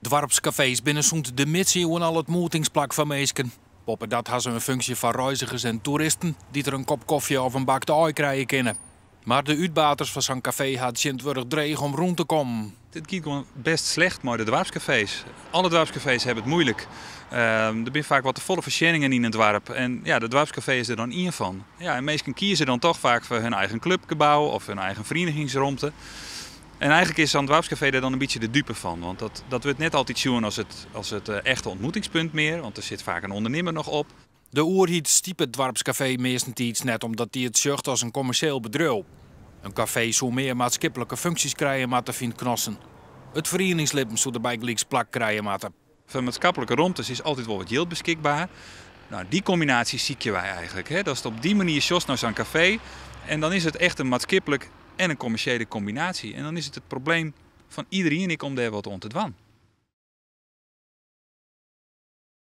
Dwarpscafés binnen zoend de middeleeuwen al het moetingsplak van meesken. Poppen dat had ze een functie van reizigers en toeristen die er een kop koffie of een bak te ooi krijgen kunnen. Maar de uitbaters van zo'n café had Sint-Wurg dreig om rond te komen. Het gaat gewoon best slecht met de dwarpscafés. Alle dwarpscafés hebben het moeilijk. Er zijn vaak wat te volle verschenningen in het dorp. En ja, de dwarpscafé is er dan één van. Ja, en mensen kiezen dan toch vaak voor hun eigen clubgebouw of hun eigen verenigingsruimte. En eigenlijk is zo'n dwarpscafé er dan een beetje de dupe van. Want dat wordt net altijd zien als het echte ontmoetingspunt meer. Want er zit vaak een ondernemer nog op. De oerhiet stiep het dwarpscafé meestentijds net omdat die het zucht als een commercieel bedrijf. Een café zou meer maatschappelijke functies krijgen maar te vinden knossen. Het verenigingsleven zou erbij gelijks plak krijgen maar. Voor maatschappelijke ruimtes is altijd wel wat geld beschikbaar. Nou, die combinatie zie je wij eigenlijk. Hè? Dat is op die manier zoals naar zo'n café. En dan is het echt een maatschappelijk en een commerciële combinatie. En dan is het probleem van iedereen om daar wat aan te doen.